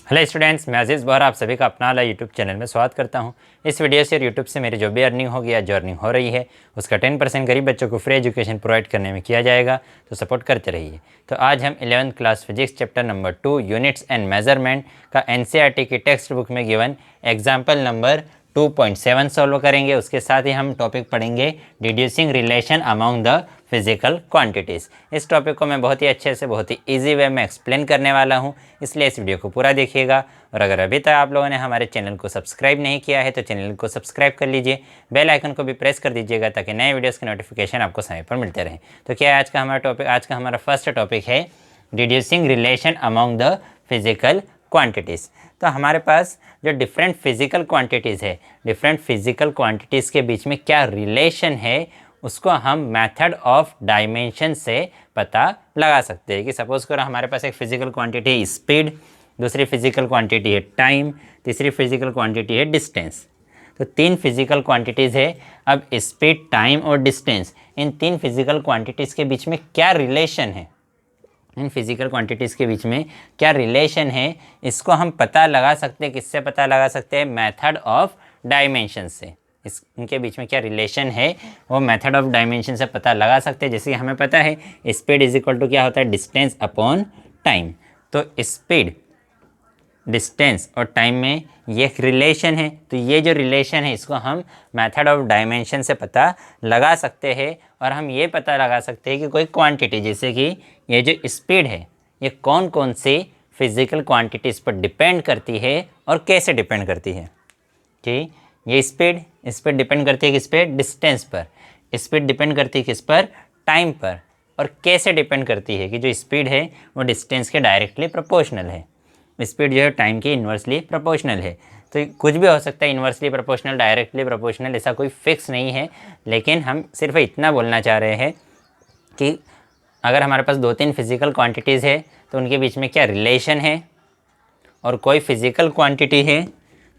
Hello students, मैं अजीज़ बहर आप सभी का अपना वाला यूट्यूब चैनल में स्वागत करता हूं। इस वीडियो से यूट्यूब से मेरी जो भी अर्निंग होगी या जो अर्निंग हो रही है उसका 10% गरीब बच्चों को फ्री एजुकेशन प्रोवाइड करने में किया जाएगा, तो सपोर्ट करते रहिए। तो आज हम 11th class physics chapter number 2 units and measurement का एनसीईआरटी की टेक्स्ट बुक में गिवन एग्जाम्पल नंबर 2.7 सॉल्व करेंगे। उसके साथ ही हम टॉपिक पढ़ेंगे deducing relation among the physical quantities. इस टॉपिक को मैं बहुत ही अच्छे से बहुत ही इजी वे में एक्सप्लेन करने वाला हूं, इसलिए इस वीडियो को पूरा देखिएगा। और अगर अभी तक आप लोगों ने हमारे चैनल को सब्सक्राइब नहीं किया है तो चैनल को सब्सक्राइब कर लीजिए, बेल आइकन को भी प्रेस कर दीजिएगा ताकि नए वीडियोज़ के नोटिफिकेशन आपको समय पर मिलते रहें। तो क्या है आज का हमारा टॉपिक? आज का हमारा फर्स्ट टॉपिक है deducing relation among the physical quantities. तो हमारे पास जो डिफरेंट फिजिकल क्वांटिटीज़ है, डिफरेंट फिजिकल क्वांटिटीज़ के बीच में क्या रिलेशन है उसको हम मेथड ऑफ डायमेंशन से पता लगा सकते हैं। कि सपोज करो हमारे पास एक फिजिकल क्वांटिटी है स्पीड, दूसरी फिजिकल क्वांटिटी है टाइम, तीसरी फिजिकल क्वांटिटी है डिस्टेंस। तो तीन फिजिकल क्वांटिटीज़ है। अब स्पीड, टाइम और डिस्टेंस, इन तीन फिजिकल क्वांटिटीज़ के बीच में क्या रिलेशन है, इन फिजिकल क्वांटिटीज़ के बीच में क्या रिलेशन है, इसको हम पता लगा सकते हैं। किससे पता लगा सकते हैं? मेथड ऑफ डायमेंशन से। इनके बीच में क्या रिलेशन है वो मेथड ऑफ डायमेंशन से पता लगा सकते हैं। जैसे कि हमें पता है स्पीड इज इक्वल टू क्या होता है? Distance upon time. तो स्पीड, डिस्टेंस और टाइम में ये एक रिलेशन है। तो ये जो रिलेशन है इसको हम मेथड ऑफ डायमेंशन से पता लगा सकते हैं। और हम ये पता लगा सकते हैं कि कोई क्वांटिटी, जैसे कि ये जो स्पीड है, ये कौन कौन सी फिजिकल क्वांटिटीज़ पर डिपेंड करती है और कैसे डिपेंड करती है। कि ये स्पीड डिपेंड करती है किस पे? डिस्टेंस पर। स्पीड डिपेंड करती है किस पर? टाइम पर। और कैसे डिपेंड करती है? कि जो स्पीड है वो डिस्टेंस के डायरेक्टली प्रोपोर्शनल है, स्पीड जो है टाइम के इन्वर्सली प्रोपोर्शनल है। तो कुछ भी हो सकता है, इन्वर्सली प्रोपोर्शनल, डायरेक्टली प्रोपोर्शनल, ऐसा कोई फिक्स नहीं है। लेकिन हम सिर्फ इतना बोलना चाह रहे हैं कि अगर हमारे पास दो तीन फिजिकल क्वांटिटीज़ है तो उनके बीच में क्या रिलेशन है, और कोई फिजिकल क्वांटिटी है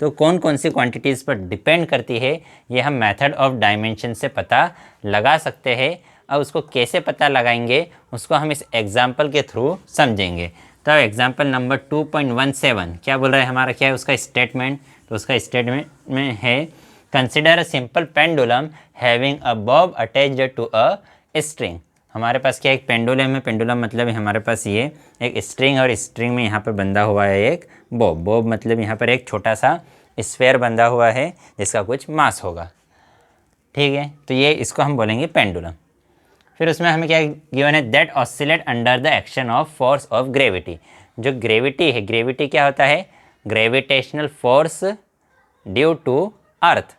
तो कौन कौन सी क्वांटिटीज़ पर डिपेंड करती है, ये हम मेथड ऑफ डायमेंशन से पता लगा सकते हैं। अब उसको कैसे पता लगाएंगे उसको हम इस एग्जाम्पल के थ्रू समझेंगे। तो एग्जाम्पल नंबर 2.17 क्या बोल रहा है हमारा? क्या है उसका स्टेटमेंट? तो उसका स्टेटमेंट में है consider a simple pendulum having a bob attached to a string. हमारे पास क्या एक पेंडुलम है। पेंडुलम मतलब हमारे पास ये एक स्ट्रिंग, और स्ट्रिंग में यहाँ पर बंधा हुआ है एक बॉब। बॉब मतलब यहाँ पर एक छोटा सा स्फेयर बंधा हुआ है जिसका कुछ मास होगा, ठीक है। तो ये इसको हम बोलेंगे पेंडुलम। फिर उसमें हमें क्या गिवन है? That oscillate under the action of force of gravity. जो ग्रेविटी है, ग्रेविटी क्या होता है? Gravitational force due to earth.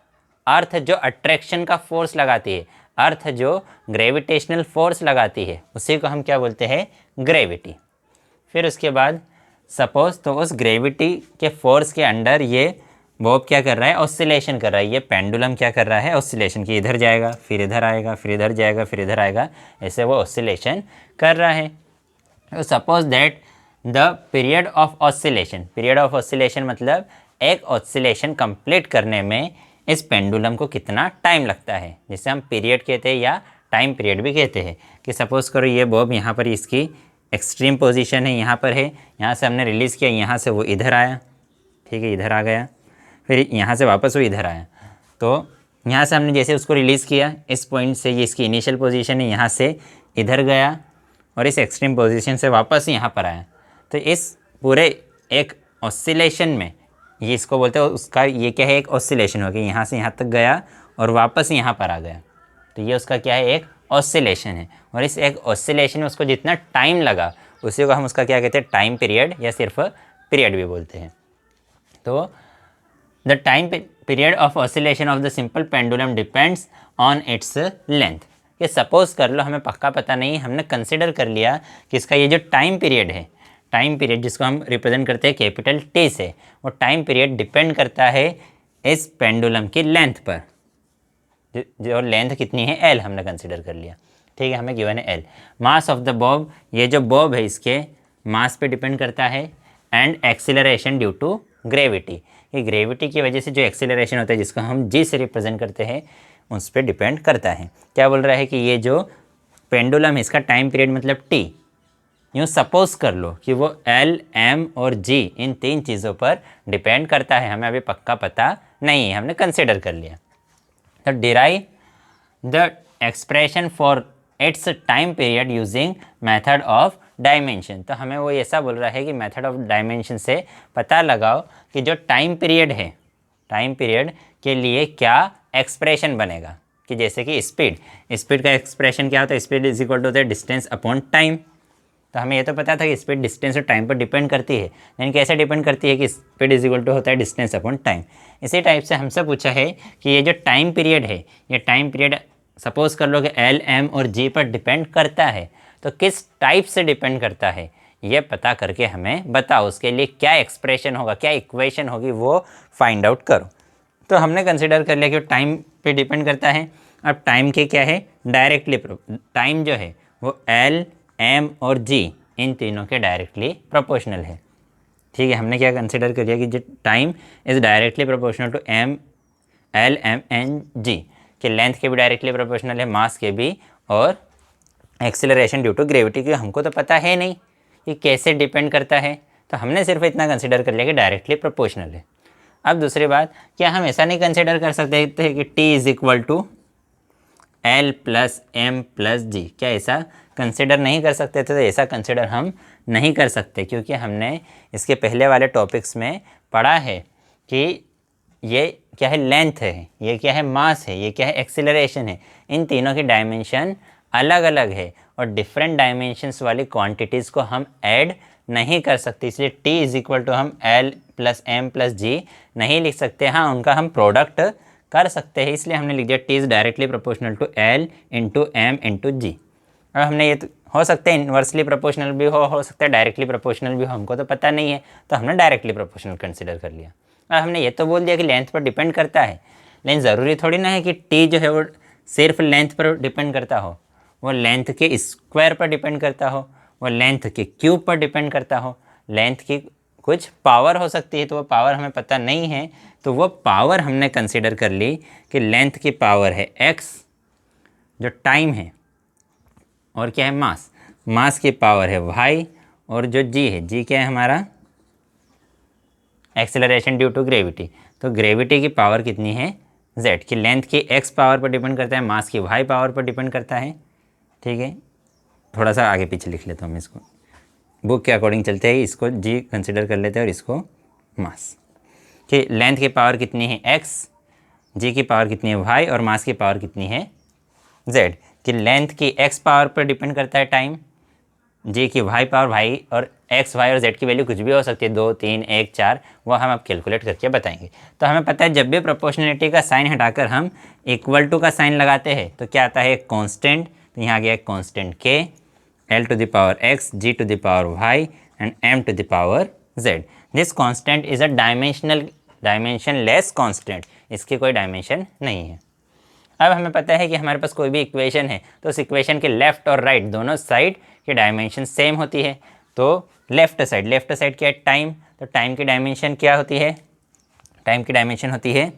Earth जो अट्रैक्शन का फोर्स लगाती है, अर्थ जो ग्रेविटेशनल फोर्स लगाती है, उसी को हम क्या बोलते हैं? ग्रेविटी। फिर उसके बाद सपोज, तो उस ग्रेविटी के फोर्स के अंडर ये बॉब क्या कर रहा है? ऑसिलेशन कर रहा है। ये पेंडुलम क्या कर रहा है? ऑसिलेशन। की इधर जाएगा, फिर इधर आएगा, फिर इधर जाएगा, फिर इधर आएगा, ऐसे वो ऑसिलेशन कर रहा है। तो suppose that the period of oscillation, period of oscillation मतलब एक ऑसिलेशन कंप्लीट करने में इस पेंडुलम को कितना टाइम लगता है, जिसे हम पीरियड कहते हैं या टाइम पीरियड भी कहते हैं। कि सपोज़ करो ये बॉब यहाँ पर इसकी एक्सट्रीम पोजीशन है, यहाँ पर है, यहाँ से हमने रिलीज़ किया, यहाँ से वो इधर आया, ठीक है, इधर आ गया, फिर यहाँ से वापस वो इधर आया। तो यहाँ से हमने जैसे उसको रिलीज़ किया, इस पॉइंट से ये इसकी इनिशियल पोजीशन है, यहाँ से इधर गया और इस एक्सट्रीम पोजीशन से वापस यहाँ पर आया। तो इस पूरे एक ऑसिलेशन में, ये इसको बोलते हैं उसका, ये क्या है? एक ऑसिलेशन हो गया, यहाँ से यहाँ तक गया और वापस यहाँ पर आ गया। तो ये उसका क्या है? एक ऑसिलेशन है। और इस एक ऑसिलेशन में उसको जितना टाइम लगा उसी को हम उसका क्या कहते हैं? टाइम पीरियड या सिर्फ पीरियड भी बोलते हैं। तो the time period of oscillation of the simple pendulum depends on its length. ये सपोज कर लो, हमें पक्का पता नहीं, हमने कंसिडर कर लिया कि इसका ये जो टाइम पीरियड है, टाइम पीरियड जिसको हम रिप्रेजेंट करते हैं कैपिटल टी से, वो टाइम पीरियड डिपेंड करता है इस पेंडुलम की लेंथ पर। जो लेंथ कितनी है? एल हमने कंसिडर कर लिया, ठीक है, हमें गिवन है L. Mass of the Bob, ये जो बॉब है इसके मास पे डिपेंड करता है। And acceleration due to gravity, ये ग्रेविटी की वजह से जो एक्सीलरेशन होता है जिसको हम जी से रिप्रेजेंट करते हैं उस पर डिपेंड करता है। क्या बोल रहा है कि ये जो पेंडुलम है इसका टाइम पीरियड मतलब टी, यूँ सपोज कर लो कि वो एल, एम और जी इन तीन चीज़ों पर डिपेंड करता है, हमें अभी पक्का पता नहीं है, हमने कंसिडर कर लिया। तो derive the expression for its time period using method of dimension. तो हमें वो ऐसा बोल रहा है कि मेथड ऑफ डायमेंशन से पता लगाओ कि जो टाइम पीरियड है, टाइम पीरियड के लिए क्या एक्सप्रेशन बनेगा। कि जैसे कि स्पीड का एक्सप्रेशन क्या होता है, speed is equal to the distance upon time. तो हमें ये तो पता था कि स्पीड डिस्टेंस और टाइम पर डिपेंड करती है, लेकिन कैसे डिपेंड करती है कि स्पीड इज इक्वल टू होता है डिस्टेंस अपॉन टाइम। इसी टाइप से हमसे पूछा है कि ये जो टाइम पीरियड है, ये टाइम पीरियड सपोज कर लो कि एल, एम और जी पर डिपेंड करता है, तो किस टाइप से डिपेंड करता है ये पता करके हमें बताओ, उसके लिए क्या एक्सप्रेशन होगा, क्या इक्वेशन होगी, वो फाइंड आउट करो। तो हमने कंसिडर कर लिया कि टाइम पे डिपेंड करता है। अब टाइम के क्या है, डायरेक्टली टाइम जो है वो एल, एम और जी इन तीनों के डायरेक्टली प्रोपोर्शनल है। ठीक है, हमने क्या कंसिडर कर लिया कि जो time is directly proportional to m, l, m and g, कि लेंथ के भी डायरेक्टली प्रोपोर्शनल है, मास के भी, और एक्सेलरेशन ड्यू टू ग्रेविटी की हमको तो पता है नहीं कि कैसे डिपेंड करता है, तो हमने सिर्फ इतना कंसिडर कर लिया कि डायरेक्टली प्रोपोर्शनल है। अब दूसरी बात, क्या हम ऐसा नहीं कंसिडर कर सकते थे कि T is equal to l plus m plus g, क्या ऐसा कंसिडर नहीं कर सकते थे? तो ऐसा कंसिडर हम नहीं कर सकते, क्योंकि हमने इसके पहले वाले टॉपिक्स में पढ़ा है कि ये क्या है, लेंथ है, ये क्या है, मास है, ये क्या है, एक्सीलरेशन है। इन तीनों की डायमेंशन अलग अलग है और डिफरेंट डायमेंशंस वाली क्वांटिटीज़ को हम ऐड नहीं कर सकते, इसलिए T इज़ इक्वल टू हम एल प्लस एम प्लस जी नहीं लिख सकते। हाँ, उनका हम प्रोडक्ट कर सकते हैं, इसलिए हमने लिख दिया T is directly proportional to l into m into g. अब हमने ये तो हो सकता है इन्वर्सली प्रोपोर्शनल भी हो सकता है डायरेक्टली प्रोपोर्शनल भी हो, हमको तो पता नहीं है, तो हमने डायरेक्टली प्रोपोर्शनल कंसिडर कर लिया। अब हमने ये तो बोल दिया कि लेंथ पर डिपेंड करता है, लेकिन ज़रूरी थोड़ी ना है कि T जो है वो सिर्फ लेंथ पर डिपेंड करता हो, वो लेंथ के स्क्वायर पर डिपेंड करता हो, वो लेंथ के क्यूब पर डिपेंड करता हो, लेंथ की कुछ पावर हो सकती है, तो वो पावर हमें पता नहीं है, तो वो पावर हमने कंसिडर कर ली कि लेंथ की पावर है x, जो टाइम है, और क्या है, मास, मास की पावर है y, और जो g है, g क्या है हमारा, एक्सेलरेशन ड्यू टू ग्रेविटी, तो ग्रेविटी की पावर कितनी है, z, की लेंथ की x पावर पर डिपेंड करता है, मास की y पावर पर डिपेंड करता है। ठीक है, थोड़ा सा आगे पीछे लिख लेता हूँ मैं इसको, बुक के अकॉर्डिंग चलते हैं, इसको जी कंसिडर कर लेते हैं और इसको मास। कि लेंथ की पावर कितनी है x, जी की पावर कितनी है y, और मास की पावर कितनी है z। कि लेंथ की x पावर पर डिपेंड करता है टाइम, जी की y पावर, y और x, y और z की वैल्यू कुछ भी हो सकती है, 2, 3, 1, 4, वो हम अब कैलकुलेट करके बताएंगे। तो हमें पता है जब भी प्रोपोर्शनलिटी का साइन हटाकर हम इक्वल टू का साइन लगाते हैं तो क्या आता है, एक कॉन्स्टेंट, तो यहाँ आ गया एक constant k, L to the power x, G to the power y and M to the power z. This constant is a dimensionless constant. इसकी कोई डायमेंशन नहीं है। अब हमें पता है कि हमारे पास कोई भी इक्वेशन है तो उस इक्वेशन के लेफ्ट और राइट दोनों साइड की डायमेंशन सेम होती है। तो लेफ्ट साइड क्या है, टाइम, तो टाइम की डायमेंशन क्या होती है, टाइम की डायमेंशन होती है,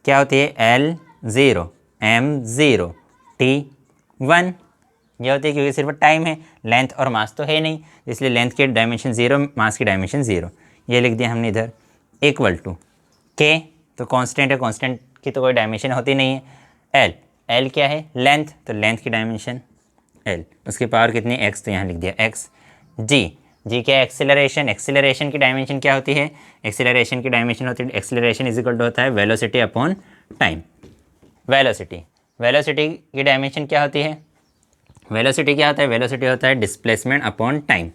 क्या होती है, L0, M0, T1, ये होती है, क्योंकि सिर्फ टाइम है, लेंथ और मास तो है नहीं, इसलिए लेंथ की डायमेंशन 0, मास की डायमेंशन 0, ये लिख दिया हमने इधर। इक्वल टू के, तो कांस्टेंट है, कांस्टेंट की तो कोई डायमेंशन होती नहीं है। एल क्या है, लेंथ, तो लेंथ की डायमेंशन एल, उसकी पावर कितनी, एक्स, तो यहाँ लिख दिया एक्स। जी क्या है, एक्सेलरेशन की डायमेंशन क्या होती है, एक्सेलरेशन की डायमेंशन होती है, एक्सेलरेशन इज इक्वल टू होता है वेलोसिटी अपॉन टाइम। वेलोसिटी की डायमेंशन क्या होती है, वेलोसिटी क्या होता है, वेलोसिटी होता है डिस्प्लेसमेंट अपॉन टाइम।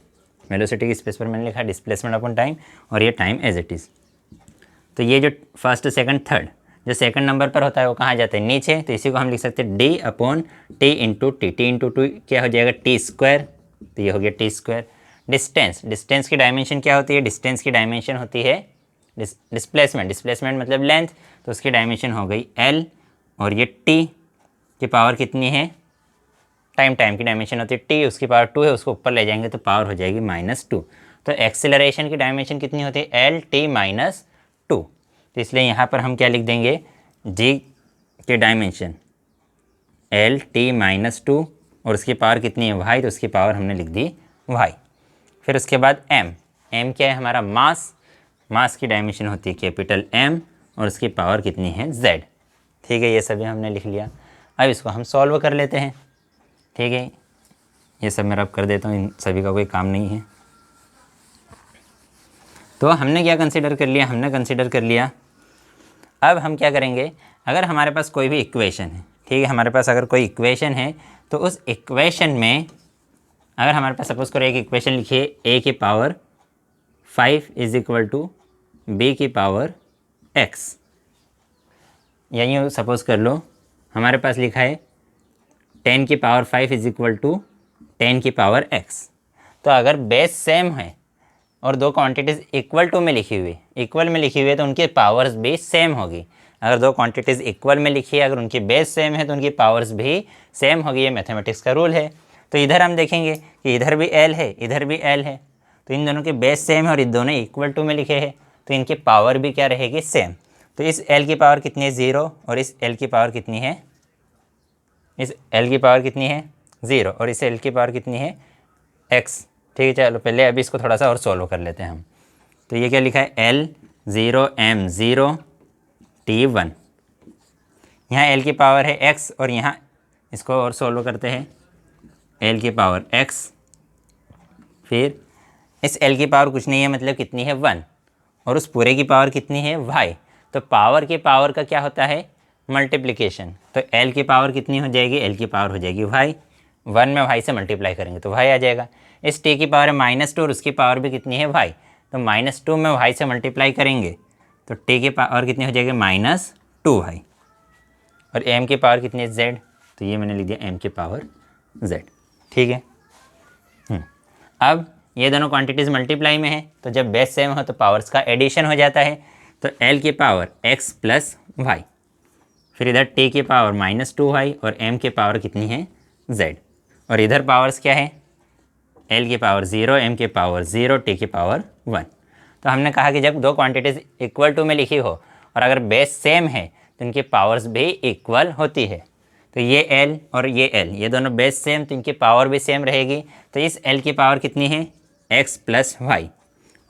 वेलोसिटी की स्पेस पर मैंने लिखा डिस्प्लेसमेंट अपॉन टाइम, और ये टाइम एज इट इज़। तो ये जो फर्स्ट, सेकंड, थर्ड, जो सेकंड नंबर पर होता है वो कहाँ जाता है, नीचे, तो इसी को हम लिख सकते हैं D upon T into T, T into two क्या हो जाएगा, टी स्क्वायर, तो ये हो गया टी स्क्वायर। डिस्टेंस की डायमेंशन क्या होती है, डिस्टेंस की डायमेंशन होती है डिस्प्लेसमेंट मतलब लेंथ, तो उसकी डायमेंशन हो गई एल, और ये टी की पावर कितनी है, टाइम की डायमेंशन होती है टी, उसकी पावर 2 है, उसको ऊपर ले जाएंगे तो पावर हो जाएगी -2। तो एक्सेलरेशन की डायमेंशन कितनी होती है, एल टी माइनस 2, तो इसलिए यहाँ पर हम क्या लिख देंगे, जी की डायमेंशन एल टी माइनस 2, और उसकी पावर कितनी है वाई, तो उसकी पावर हमने लिख दी वाई। फिर उसके बाद एम, एम क्या है हमारा मास, मास की डायमेंशन होती है कैपिटल एम और उसकी पावर कितनी है जेड। ठीक है, ये सभी हमने लिख लिया। अब इसको हम सॉल्व कर लेते हैं। ठीक है, ये सब मैं अब कर देता हूँ, इन सभी का कोई काम नहीं है। तो हमने क्या कंसीडर कर लिया, हमने कंसीडर कर लिया। अब हम क्या करेंगे, अगर हमारे पास कोई भी इक्वेशन है, ठीक है, हमारे पास अगर कोई इक्वेशन है तो उस इक्वेशन में अगर हमारे पास सपोज करो एक इक्वेशन लिखिए a की power 5 is equal to b की पावर x, या यूँ सपोज कर लो हमारे पास लिखा है 10 की पावर 5 इज इक्वल टू 10 की पावर x। तो अगर बेस सेम है और दो क्वांटिटीज़ इक्वल टू में लिखी हुई, इक्वल में लिखी हुई है तो उनकी पावर्स भी सेम होगी। अगर दो क्वांटिटीज़ इक्वल में लिखी है, अगर उनकी बेस सेम है तो उनकी पावर्स भी सेम होगी। ये मैथमेटिक्स का रूल है। तो इधर हम देखेंगे कि इधर भी L है, इधर भी L है, तो इन दोनों के बेस सेम है और इन दोनों इक्वल टू में लिखे हैं, तो इनकी पावर भी क्या रहेगी, सेम। तो इस L की पावर कितनी है, 0, और इस L की पावर कितनी है, इस L की पावर कितनी है, 0, और इस L की पावर कितनी है, x। ठीक है, चलो पहले अभी इसको थोड़ा सा और सॉल्व कर लेते हैं हम। तो ये क्या लिखा है, L 0 M 0 T 1, यहाँ L की पावर है x और यहाँ इसको और सॉल्व करते हैं, L की पावर x, फिर इस L की पावर कुछ नहीं है मतलब कितनी है, 1, और उस पूरे की पावर कितनी है, y। तो पावर के पावर का क्या होता है, मल्टीप्लिकेशन। तो L की पावर कितनी हो जाएगी, L की पावर हो जाएगी y, 1 में y से मल्टीप्लाई करेंगे तो y आ जाएगा। इस t की पावर है -2 और उसकी पावर भी कितनी है, y। तो -2 में y से मल्टीप्लाई करेंगे तो t की पावर कितनी हो जाएगी, -2y, और m की पावर कितनी है, z। तो ये मैंने लिख दिया m की पावर z। ठीक है, अब ये दोनों क्वांटिटीज़ मल्टीप्लाई में है, तो जब बेस सेम हो तो पावर्स का एडिशन हो जाता है। तो L की पावर x प्लस y, फिर इधर t की पावर -2y और m की पावर कितनी है, z, और इधर पावर्स क्या है, L की पावर 0, m की पावर 0, t की पावर 1। तो हमने कहा कि जब दो क्वांटिटीज़ इक्वल टू में लिखी हो और अगर बेस सेम है तो इनकी पावर्स भी इक्वल होती है। तो ये L और ये L, ये दोनों बेस सेम, तो इनकी पावर भी सेम रहेगी। तो इस L की पावर कितनी है, x प्लस वाई,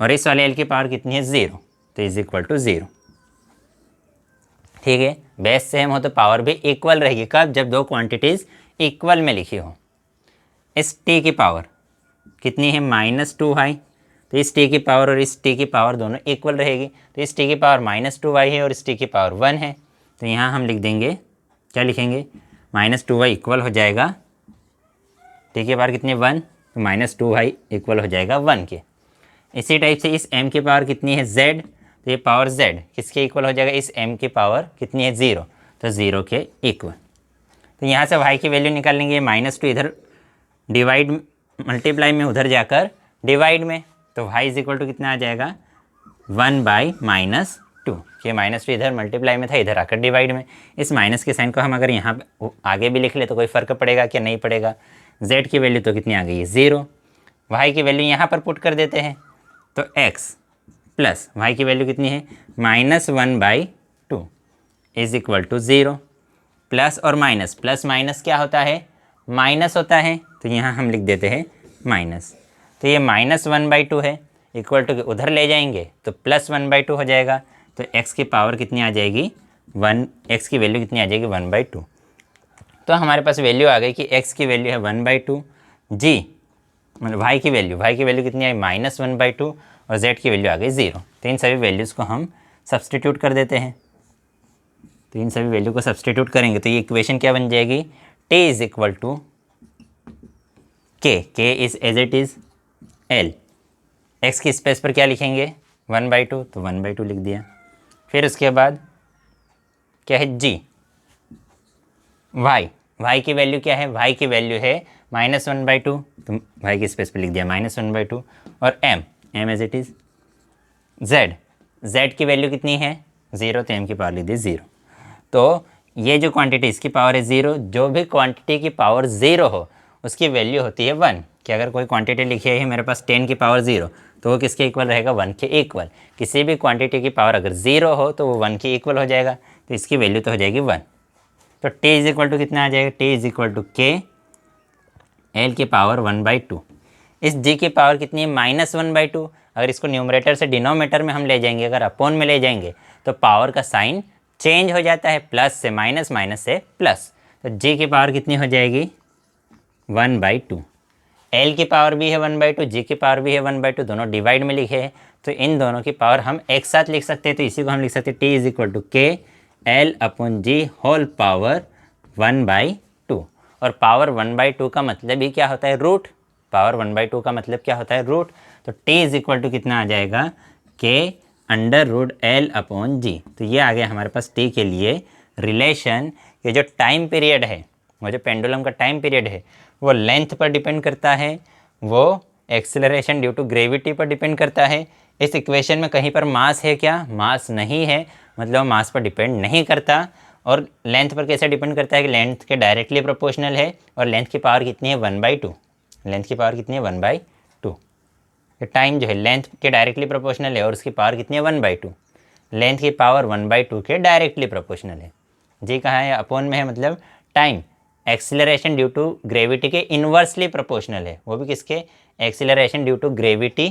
और इस वाले L की पावर कितनी है, 0, तो इज इक्वल टू 0। ठीक है, बेस सेम हो तो पावर भी इक्वल रहेगी। कब, जब दो क्वांटिटीज़ इक्वल में लिखी हो। इस t की पावर कितनी है, -2y, तो इस t की पावर और इस t की पावर दोनों इक्वल रहेगी। तो इस t की पावर -2y है और इस t की पावर 1 है, तो यहाँ हम लिख देंगे, क्या लिखेंगे, -2y इक्वल हो जाएगा, t की पावर कितनी है, 1, तो -2y इक्वल हो जाएगा 1 के। इसी टाइप से इस m की पावर कितनी है, z, तो ये पावर z किसके इक्वल हो जाएगा, इस m की पावर कितनी है, 0, तो 0 के इक्वल। तो यहाँ से y की वैल्यू निकाल लेंगे, -2 इधर डिवाइड मल्टीप्लाई में, उधर जाकर डिवाइड में, तो y इज इक्वल टू कितना आ जाएगा, 1/-2, ये -2 इधर मल्टीप्लाई में था, इधर आकर डिवाइड में। इस माइनस के साइन को हम अगर यहाँ आगे भी लिख ले तो कोई फ़र्क पड़ेगा क्या, नहीं पड़ेगा। z की वैल्यू तो कितनी आ गई है, 0, y की वैल्यू यहाँ पर पुट कर देते हैं, तो x प्लस y की वैल्यू कितनी है, -1/2 इज इक्वल टू 0। प्लस और माइनस, प्लस माइनस क्या होता है, माइनस होता है, तो यहाँ हम लिख देते हैं माइनस। तो ये -1/2 है, इक्वल टू उधर ले जाएंगे तो +1/2 हो जाएगा। तो x की पावर कितनी आ जाएगी, 1, x की वैल्यू कितनी आ जाएगी, 1/2। तो हमारे पास वैल्यू आ गई कि x की वैल्यू है 1/2, g मतलब y की वैल्यू कितनी आई, -1/2, और z की वैल्यू आ गई 0। तो इन सभी वैल्यूज़ को हम सब्सटीट्यूट कर देते हैं। तो इन सभी वैल्यू को सब्सटीट्यूट करेंगे तो ये इक्वेशन क्या बन जाएगी, t is equal to k is as it is l, x की स्पेस पर क्या लिखेंगे, 1/2, तो 1/2 लिख दिया। फिर उसके बाद क्या है, g, y की वैल्यू क्या है, y की वैल्यू है -1/2, तो y की स्पेस पर लिख दिया -1/2, और m as it is, z की वैल्यू कितनी है, 0, तो m की पावर लिख दी 0। तो ये जो क्वांटिटी इसकी पावर है 0, जो भी क्वांटिटी की पावर 0 हो उसकी वैल्यू होती है 1। कि अगर कोई क्वांटिटी लिखी है मेरे पास 10 की पावर 0, तो वो किसके इक्वल रहेगा, 1 के इक्वल। किसी भी क्वांटिटी की पावर अगर 0 हो तो वो 1 के इक्वल हो जाएगा, तो इसकी वैल्यू तो हो जाएगी 1। तो t इज इक्वल टू कितना आ जाएगा, t is equal to k l की पावर 1/2। इस g की पावर कितनी है -1/2। अगर इसको न्यूमरेटर से डिनोमिनेटर में हम ले जाएंगे, अगर अपॉन में ले जाएंगे तो पावर का साइन चेंज हो जाता है, प्लस से माइनस, माइनस से प्लस। तो g की पावर कितनी हो जाएगी 1/2। L की पावर भी है 1/2, g की पावर भी है 1/2, दोनों डिवाइड में लिखे हैं तो इन दोनों की पावर हम एक साथ लिख सकते हैं। तो इसी को हम लिख सकते हैं t = k L/g whole power 1/2। और पावर 1/2 का मतलब ही क्या होता है रूट। पावर 1/2 का मतलब क्या होता है रूट। तो t = कितना आ जाएगा k √L/g। तो ये आ गया हमारे पास t के लिए रिलेशन। ये जो टाइम पीरियड है, वो जो पेंडुलम का टाइम पीरियड है वो लेंथ पर डिपेंड करता है, वो एक्सेलरेशन ड्यू टू ग्रेविटी पर डिपेंड करता है। इस इक्वेशन में कहीं पर मास है क्या? मास नहीं है, मतलब मास पर डिपेंड नहीं करता। और लेंथ पर कैसे डिपेंड करता है कि लेंथ के डायरेक्टली प्रोपोर्शनल है, और लेंथ की पावर कितनी है 1/2। लेंथ की पावर कितनी है 1/2। टाइम जो है लेंथ के डायरेक्टली प्रोपोर्शनल है और उसकी पावर कितनी है 1/2। लेंथ की पावर 1/2 के डायरेक्टली प्रोपोर्शनल है। जी कहाँ है? अपॉन में है, मतलब time acceleration due to gravity के इन्वर्सली प्रोपोर्शनल है। वो भी किसके? एक्सीलरेशन ड्यू टू ग्रेविटी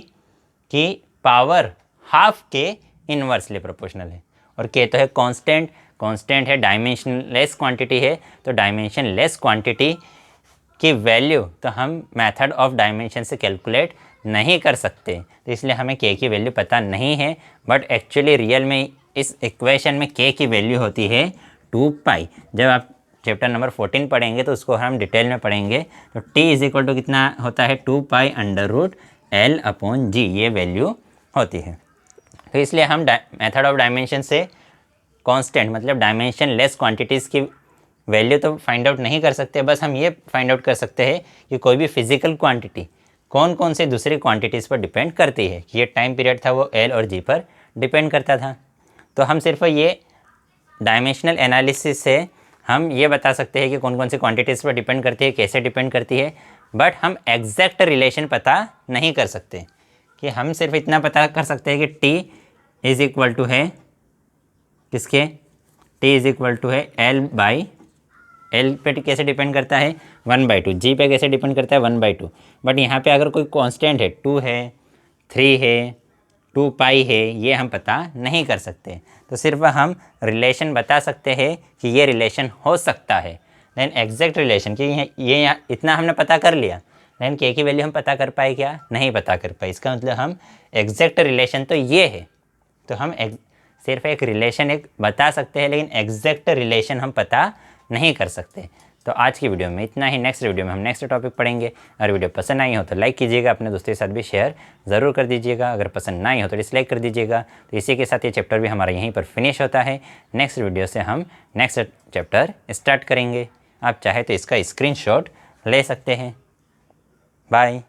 की पावर हाफ के इन्वर्सली प्रोपोर्शनल है। और के तो है कांस्टेंट, कांस्टेंट है, डायमेंशन लेस क्वांटिटी है। तो डायमेंशन लेस क्वांटिटी की वैल्यू तो हम मेथड ऑफ डायमेंशन से कैलकुलेट नहीं कर सकते, तो इसलिए हमें के की वैल्यू पता नहीं है। बट एक्चुअली रियल में इस इक्वेशन में के की वैल्यू होती है 2π। जब आप चैप्टर नंबर 14 पढ़ेंगे तो उसको हम डिटेल में पढ़ेंगे। तो t = कितना होता है 2π √L/g, ये वैल्यू होती है। तो इसलिए हम मेथड ऑफ डायमेंशन से कांस्टेंट मतलब डायमेंशन लेस क्वांटिटीज़ की वैल्यू तो फाइंड आउट नहीं कर सकते, बस हम ये फाइंड आउट कर सकते हैं कि कोई भी फिजिकल क्वांटिटी कौन कौन से दूसरी क्वांटिटीज़ पर डिपेंड करती है। कि ये टाइम पीरियड था वो L और G पर डिपेंड करता था। तो हम सिर्फ ये डायमेंशनल एनालिसिस से हम ये बता सकते हैं कि कौन कौन सी क्वांटिटीज़ पर डिपेंड करती है, कैसे डिपेंड करती है। बट हम एग्जैक्ट रिलेशन पता नहीं कर सकते। कि हम सिर्फ इतना पता कर सकते हैं कि t = है किसके? t = है L पे कैसे डिपेंड करता है 1/2, g पे कैसे डिपेंड करता है 1/2। बट यहाँ पे अगर कोई कांस्टेंट है 2 है 3 है 2π है, ये हम पता नहीं कर सकते। तो सिर्फ हम रिलेशन बता सकते हैं कि ये रिलेशन हो सकता है। लेकिन एग्जैक्ट रिलेशन कि ये इतना हमने पता कर लिया, लेकिन के की वैल्यू हम पता कर पाए क्या? नहीं पता कर पाए। इसका मतलब हम एग्जैक्ट रिलेशन तो ये है। तो हम सिर्फ एक रिलेशन एक बता सकते हैं, लेकिन एग्जैक्ट रिलेशन हम पता नहीं कर सकते। तो आज की वीडियो में इतना ही। नेक्स्ट वीडियो में हम नेक्स्ट टॉपिक पढ़ेंगे। अगर वीडियो पसंद आई हो तो लाइक कीजिएगा, अपने दोस्तों के साथ भी शेयर ज़रूर कर दीजिएगा। अगर पसंद ना आई हो तो डिसलाइक कर दीजिएगा। तो इसी के साथ ये चैप्टर भी हमारा यहीं पर फिनिश होता है। नेक्स्ट वीडियो से हम नेक्स्ट चैप्टर स्टार्ट करेंगे। आप चाहे तो इसका स्क्रीनशॉट ले सकते हैं। बाय।